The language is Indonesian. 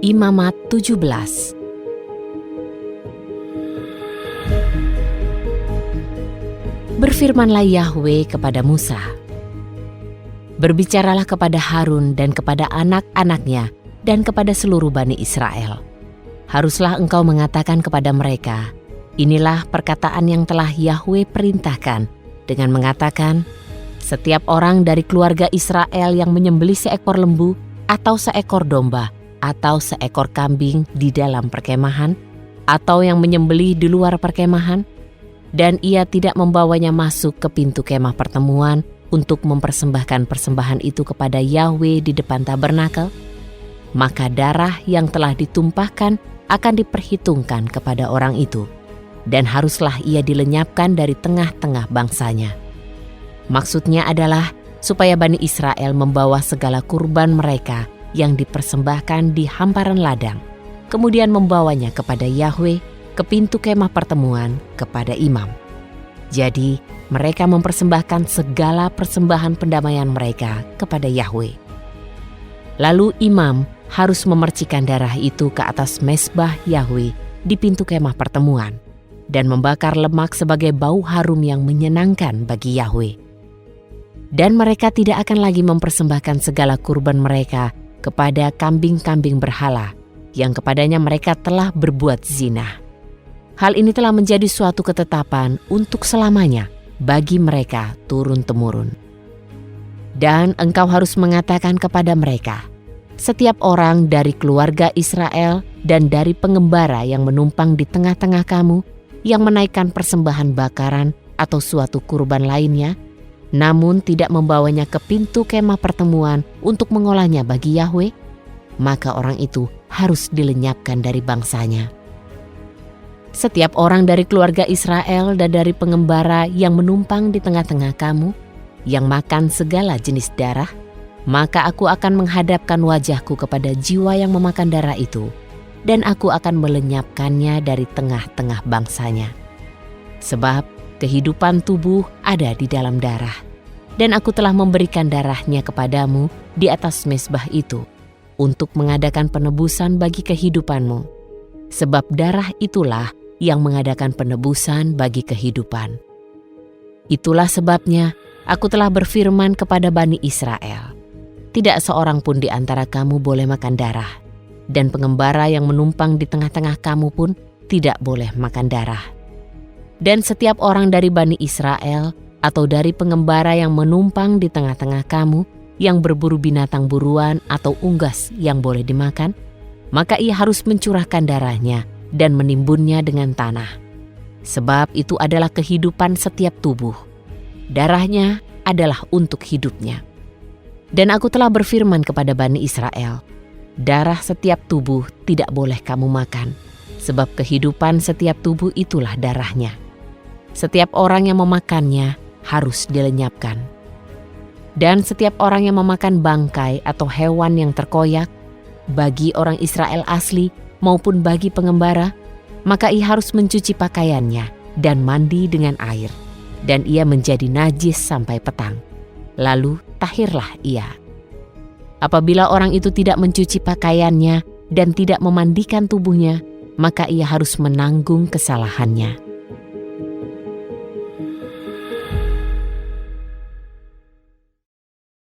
Imamat 17. Berfirmanlah Yahwe kepada Musa, "Berbicaralah kepada Harun dan kepada anak-anaknya dan kepada seluruh Bani Israel. Haruslah engkau mengatakan kepada mereka, inilah perkataan yang telah Yahwe perintahkan, dengan mengatakan, setiap orang dari keluarga Israel yang menyembelih seekor lembu atau seekor domba atau seekor kambing di dalam perkemahan, atau yang menyembelih di luar perkemahan, dan ia tidak membawanya masuk ke pintu kemah pertemuan untuk mempersembahkan persembahan itu kepada Yahwe di depan tabernakel, maka darah yang telah ditumpahkan akan diperhitungkan kepada orang itu, dan haruslah ia dilenyapkan dari tengah-tengah bangsanya." Maksudnya adalah supaya Bani Israel membawa segala kurban mereka yang dipersembahkan di hamparan ladang, kemudian membawanya kepada Yahwe ke pintu kemah pertemuan kepada imam. Jadi mereka mempersembahkan segala persembahan pendamaian mereka kepada Yahwe. Lalu imam harus memercikan darah itu ke atas mezbah Yahwe di pintu kemah pertemuan dan membakar lemak sebagai bau harum yang menyenangkan bagi Yahwe. Dan mereka tidak akan lagi mempersembahkan segala kurban mereka kepada kambing-kambing berhala yang kepadanya mereka telah berbuat zina. Hal ini telah menjadi suatu ketetapan untuk selamanya bagi mereka turun-temurun. Dan engkau harus mengatakan kepada mereka, setiap orang dari keluarga Israel dan dari pengembara yang menumpang di tengah-tengah kamu yang menaikkan persembahan bakaran atau suatu kurban lainnya, namun tidak membawanya ke pintu kemah pertemuan untuk mengolahnya bagi Yahwe, maka orang itu harus dilenyapkan dari bangsanya. Setiap orang dari keluarga Israel dan dari pengembara yang menumpang di tengah-tengah kamu, yang makan segala jenis darah, maka aku akan menghadapkan wajahku kepada jiwa yang memakan darah itu, dan aku akan melenyapkannya dari tengah-tengah bangsanya. Sebab kehidupan tubuh ada di dalam darah, dan aku telah memberikan darahnya kepadamu di atas mezbah itu untuk mengadakan penebusan bagi kehidupanmu. Sebab darah itulah yang mengadakan penebusan bagi kehidupan. Itulah sebabnya aku telah berfirman kepada Bani Israel, tidak seorang pun di antara kamu boleh makan darah, dan pengembara yang menumpang di tengah-tengah kamu pun tidak boleh makan darah. Dan setiap orang dari Bani Israel atau dari pengembara yang menumpang di tengah-tengah kamu yang berburu binatang buruan atau unggas yang boleh dimakan, maka ia harus mencurahkan darahnya dan menimbunnya dengan tanah. Sebab itu adalah kehidupan setiap tubuh. Darahnya adalah untuk hidupnya. Dan aku telah berfirman kepada Bani Israel, darah setiap tubuh tidak boleh kamu makan, sebab kehidupan setiap tubuh itulah darahnya. Setiap orang yang memakannya harus dilenyapkan. Dan setiap orang yang memakan bangkai atau hewan yang terkoyak, bagi orang Israel asli maupun bagi pengembara, maka ia harus mencuci pakaiannya dan mandi dengan air, dan ia menjadi najis sampai petang. Lalu tahirlah ia. Apabila orang itu tidak mencuci pakaiannya dan tidak memandikan tubuhnya, maka ia harus menanggung kesalahannya.